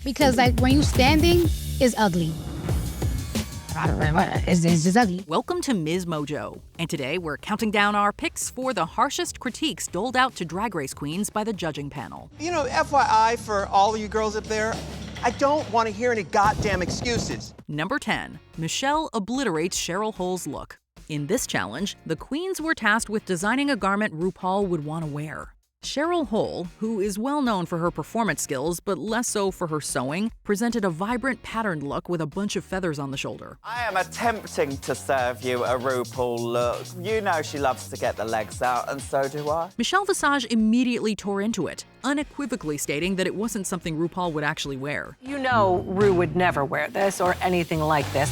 Because like when you standing, it's ugly. It's just ugly. Welcome to MsMojo, and today we're counting down our picks for the harshest critiques doled out to Drag Race queens by the judging panel. You know, FYI for all of you girls up there, I don't want to hear any goddamn excuses. Number 10. Michelle obliterates Cheryl Hole's look. In this challenge, the queens were tasked with designing a garment RuPaul would want to wear. Cheryl Hole, who is well known for her performance skills but less so for her sewing, presented a vibrant patterned look with a bunch of feathers on the shoulder. I am attempting to serve you a RuPaul look. You know she loves to get the legs out, and so do I. Michelle Visage immediately tore into it, unequivocally stating that it wasn't something RuPaul would actually wear. You know Ru would never wear this or anything like this.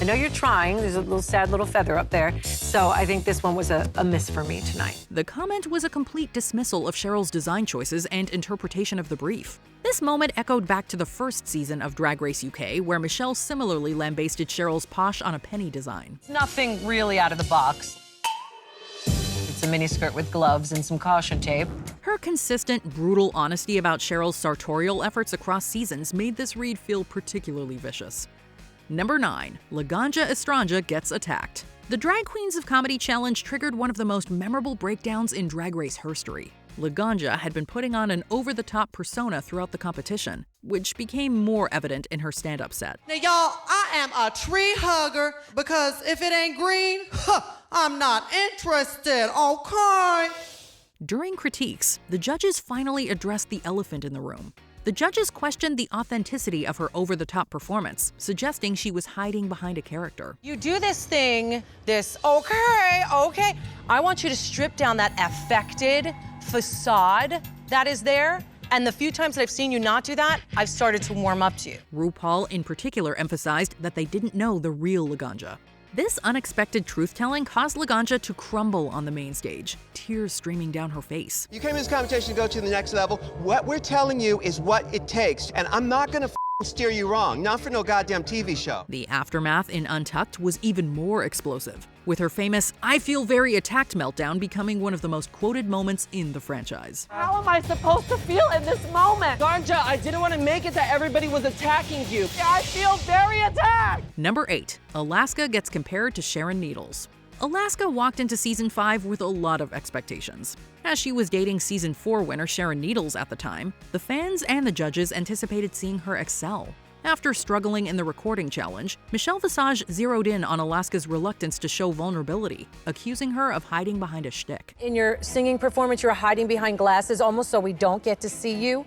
I know you're trying. There's a little sad little feather up there. So I think this one was a miss for me tonight. The comment was a complete dismissal of Cheryl's design choices and interpretation of the brief. This moment echoed back to the first season of Drag Race UK, where Michelle similarly lambasted Cheryl's posh on a penny design. Nothing really out of the box. It's a miniskirt with gloves and some caution tape. Her consistent, brutal honesty about Cheryl's sartorial efforts across seasons made this read feel particularly vicious. Number 9. Laganja Estranja gets attacked. The Drag Queens of Comedy Challenge triggered one of the most memorable breakdowns in Drag Race history. Laganja had been putting on an over-the-top persona throughout the competition, which became more evident in her stand-up set. Now, y'all, I am a tree hugger because if it ain't green, I'm not interested, okay? During critiques, the judges finally addressed the elephant in the room. The judges questioned the authenticity of her over-the-top performance, suggesting she was hiding behind a character. You do this thing, okay. I want you to strip down that affected facade that is there. And the few times that I've seen you not do that, I've started to warm up to you. RuPaul in particular emphasized that they didn't know the real Laganja. This unexpected truth-telling caused Laganja to crumble on the main stage, tears streaming down her face. You came to this competition to go to the next level. What we're telling you is what it takes, and I'm not gonna steer you wrong, not for no goddamn TV show. The aftermath in Untucked was even more explosive, with her famous "I feel very attacked" meltdown becoming one of the most quoted moments in the franchise. How am I supposed to feel in this moment? Ganja, I didn't want to make it that everybody was attacking you. I feel very attacked. Number 8. Alaska gets compared to Sharon Needles. Alaska walked into Season 5 with a lot of expectations. As she was dating Season 4 winner Sharon Needles at the time, the fans and the judges anticipated seeing her excel. After struggling in the recording challenge, Michelle Visage zeroed in on Alaska's reluctance to show vulnerability, accusing her of hiding behind a shtick. In your singing performance, you're hiding behind glasses almost so we don't get to see you.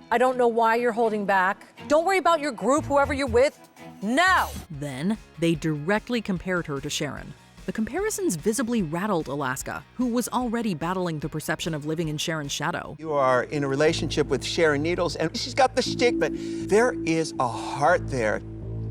I don't know why you're holding back. Don't worry about your group, whoever you're with. No! Then, they directly compared her to Sharon. The comparisons visibly rattled Alaska, who was already battling the perception of living in Sharon's shadow. You are in a relationship with Sharon Needles, and she's got the shtick, but there is a heart there.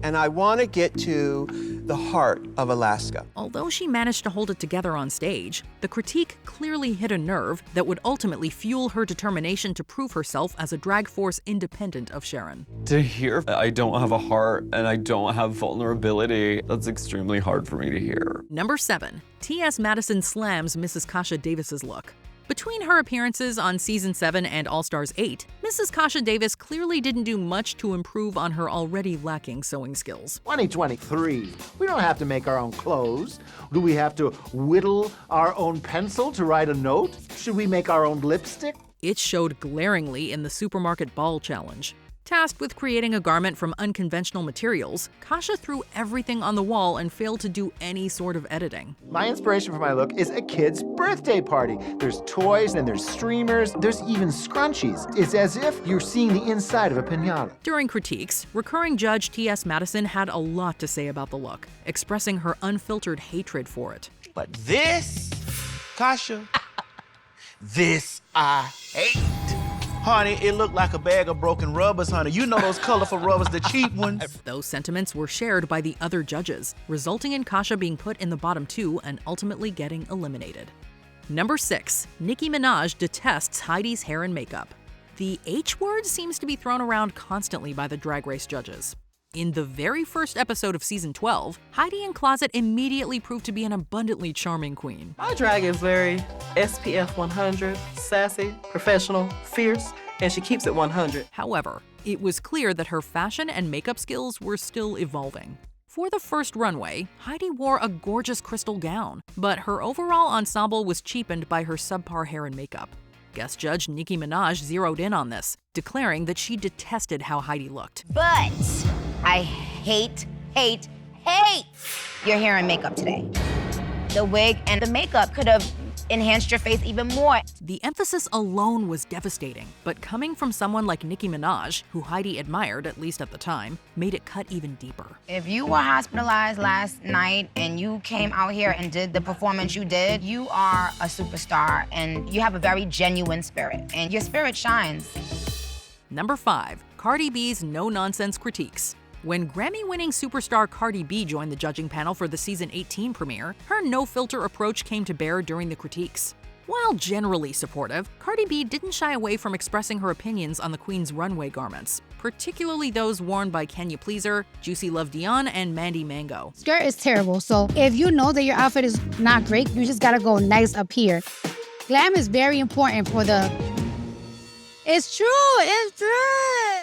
And I want to get to the heart of Alaska. Although she managed to hold it together on stage, the critique clearly hit a nerve that would ultimately fuel her determination to prove herself as a drag force independent of Sharon. To hear I don't have a heart and I don't have vulnerability, that's extremely hard for me to hear. Number 7. Ts Madison slams Mrs. Kasha Davis's look. Between her appearances on Season 7 and All-Stars 8, Mrs. Kasha Davis clearly didn't do much to improve on her already lacking sewing skills. 2023. We don't have to make our own clothes. Do we have to whittle our own pencil to write a note? Should we make our own lipstick? It showed glaringly in the Supermarket Ball Challenge. Tasked with creating a garment from unconventional materials, Kasha threw everything on the wall and failed to do any sort of editing. My inspiration for my look is a kid's birthday party. There's toys and there's streamers, there's even scrunchies. It's as if you're seeing the inside of a piñata. During critiques, recurring judge Ts Madison had a lot to say about the look, expressing her unfiltered hatred for it. But this, Kasha, this I hate. Honey, it looked like a bag of broken rubbers, honey. You know those colorful rubbers, the cheap ones. Those sentiments were shared by the other judges, resulting in Kasha being put in the bottom 2 and ultimately getting eliminated. Number 6. Nicki Minaj detests Heidi's hair and makeup. The H word seems to be thrown around constantly by the Drag Race judges. In the very first episode of Season 12, Heidi in Closet immediately proved to be an abundantly charming queen. My drag is very SPF 100, sassy, professional, fierce, and she keeps it 100. However, it was clear that her fashion and makeup skills were still evolving. For the first runway, Heidi wore a gorgeous crystal gown, but her overall ensemble was cheapened by her subpar hair and makeup. Guest judge Nicki Minaj zeroed in on this, declaring that she detested how Heidi looked. But I hate your hair and makeup today. The wig and the makeup could have enhanced your face even more. The emphasis alone was devastating, but coming from someone like Nicki Minaj, who Heidi admired, at least at the time, made it cut even deeper. If you were hospitalized last night and you came out here and did the performance you did, you are a superstar and you have a very genuine spirit, and your spirit shines. Number 5, Cardi B's no-nonsense critiques. When Grammy-winning superstar Cardi B joined the judging panel for the season 18 premiere, her no-filter approach came to bear during the critiques. While generally supportive, Cardi B didn't shy away from expressing her opinions on the Queen's runway garments, particularly those worn by Can You Please Her, Juicy Love Dion, and Mandy Mango. Skirt is terrible, so if you know that your outfit is not great, you just gotta go nice up here. Glam is very important for the... It's true, it's true!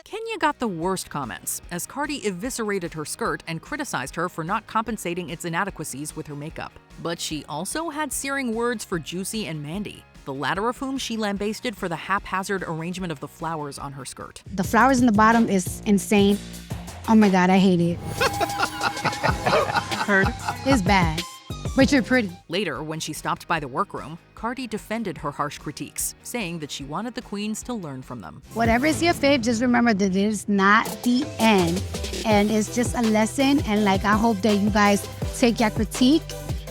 Kenya got the worst comments, as Cardi eviscerated her skirt and criticized her for not compensating its inadequacies with her makeup. But she also had searing words for Juicy and Mandy, the latter of whom she lambasted for the haphazard arrangement of the flowers on her skirt. The flowers in the bottom is insane. Oh my God, I hate it. Heard. It's bad, but you're pretty. Later, when she stopped by the workroom, Cardi defended her harsh critiques, saying that she wanted the queens to learn from them. Whatever is your fave, just remember that it is not the end. And it's just a lesson. And I hope that you guys take your critique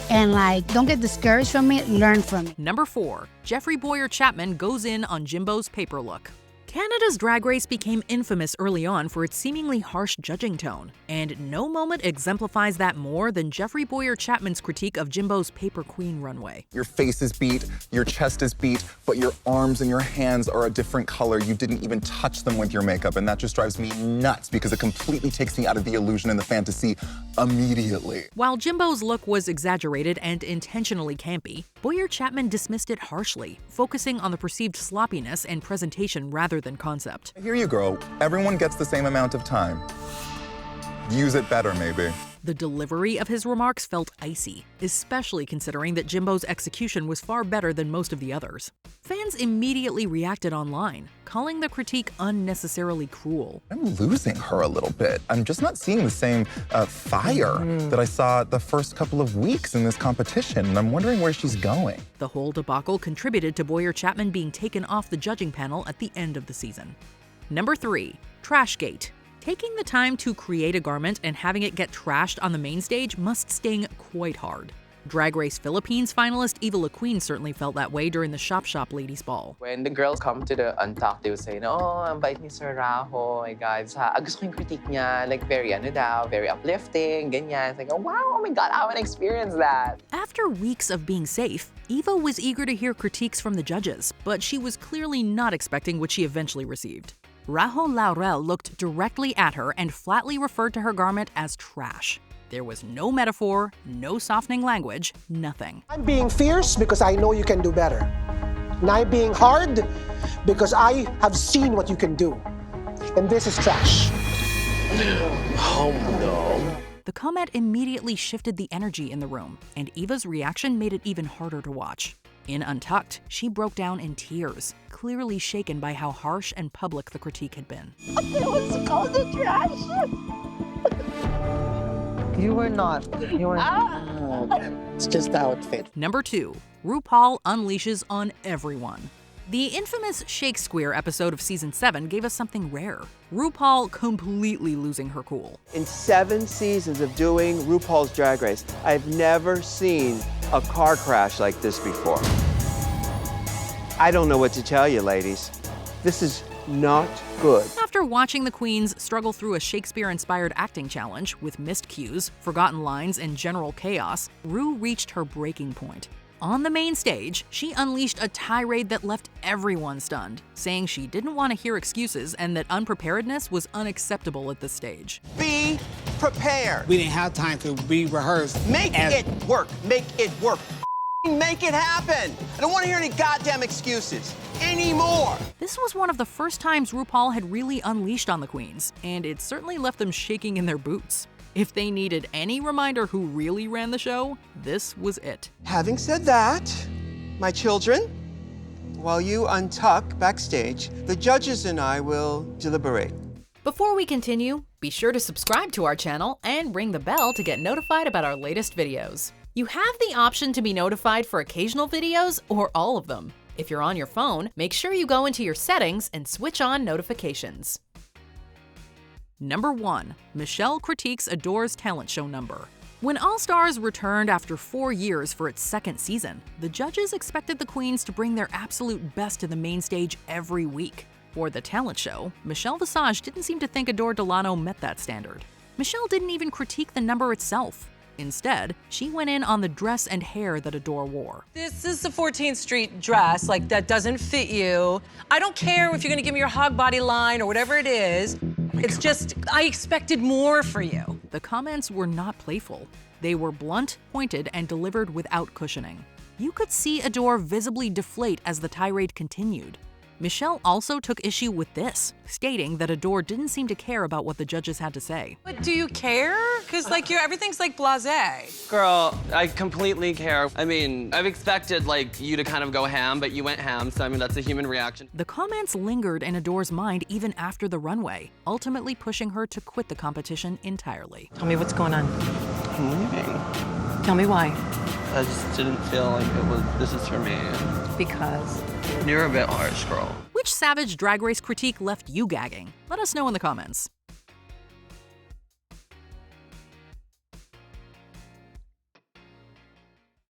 and don't get discouraged from it, learn from it. Number 4, Jeffrey Boyer-Chapman goes in on Jimbo's paper look. Canada's Drag Race became infamous early on for its seemingly harsh judging tone, and no moment exemplifies that more than Jeffrey Boyer-Chapman's critique of Jimbo's Paper Queen runway. Your face is beat, your chest is beat, but your arms and your hands are a different color. You didn't even touch them with your makeup, and that just drives me nuts because it completely takes me out of the illusion and the fantasy immediately. While Jimbo's look was exaggerated and intentionally campy, Boyer-Chapman dismissed it harshly, focusing on the perceived sloppiness and presentation rather than concept. Here you go. Everyone gets the same amount of time. Use it better, maybe. The delivery of his remarks felt icy, especially considering that Jimbo's execution was far better than most of the others. Fans immediately reacted online, calling the critique unnecessarily cruel. I'm losing her a little bit. I'm just not seeing the same fire that I saw the first couple of weeks in this competition, and I'm wondering where she's going. The whole debacle contributed to Boyer-Chapman being taken off the judging panel at the end of the season. Number 3, Trashgate. Taking the time to create a garment and having it get trashed on the main stage must sting quite hard. Drag Race Philippines finalist Eva LaQueen certainly felt that way during the Shop Shop Ladies Ball. When the girls come to the Untalk, they would say, oh, ang bait ni Sir Raho, oh my God, gusto ko yung critique niya, very very uplifting, ganyan. It's like, oh wow, oh my God, I haven't experienced that. After weeks of being safe, Eva was eager to hear critiques from the judges, but she was clearly not expecting what she eventually received. Raho Laurel looked directly at her and flatly referred to her garment as trash. There was no metaphor, no softening language, nothing. I'm being fierce because I know you can do better. And I'm being hard because I have seen what you can do. And this is trash. Oh no. The comment immediately shifted the energy in the room, and Eva's reaction made it even harder to watch. In Untucked, she broke down in tears, clearly shaken by how harsh and public the critique had been. It was called the trash. You were not. You were not. It's just the outfit. Number 2, RuPaul unleashes on everyone. The infamous Shakespeare episode of Season 7 gave us something rare. RuPaul completely losing her cool. In 7 seasons of doing RuPaul's Drag Race, I've never seen a car crash like this before. I don't know what to tell you, ladies. This is not good. After watching the queens struggle through a Shakespeare-inspired acting challenge with missed cues, forgotten lines, and general chaos, Ru reached her breaking point. On the main stage, she unleashed a tirade that left everyone stunned, saying she didn't want to hear excuses and that unpreparedness was unacceptable at this stage. Be prepared. We didn't have time to be rehearsed. Make it work. Make it work. make it happen. I don't want to hear any goddamn excuses anymore. This was one of the first times RuPaul had really unleashed on the queens, and it certainly left them shaking in their boots. If they needed any reminder who really ran the show, this was it. Having said that, my children, while you untuck backstage, the judges and I will deliberate. Before we continue, be sure to subscribe to our channel and ring the bell to get notified about our latest videos. You have the option to be notified for occasional videos or all of them. If you're on your phone, make sure you go into your settings and switch on notifications. Number 1. Michelle critiques Adore's talent show number. When All Stars returned after 4 years for its second season, the judges expected the queens to bring their absolute best to the main stage every week. For the talent show, Michelle Visage didn't seem to think Adore Delano met that standard. Michelle didn't even critique the number itself. Instead, she went in on the dress and hair that Adore wore. This is the 14th Street dress, like that doesn't fit you. I don't care if you're gonna give me your hog body line or whatever it is. It's just, I expected more for you. The comments were not playful. They were blunt, pointed, and delivered without cushioning. You could see Adore visibly deflate as the tirade continued. Michelle also took issue with this, stating that Adore didn't seem to care about what the judges had to say. But do you care? Because like everything's like blasé. Girl, I completely care. I mean, I've expected like you to kind of go ham, but you went ham, so I mean, that's a human reaction. The comments lingered in Adore's mind even after the runway, ultimately pushing her to quit the competition entirely. Tell me what's going on. I'm leaving. Tell me why. I just didn't feel like this is for me. Because? You're a bit harsh, girl. Which savage Drag Race critique left you gagging? Let us know in the comments.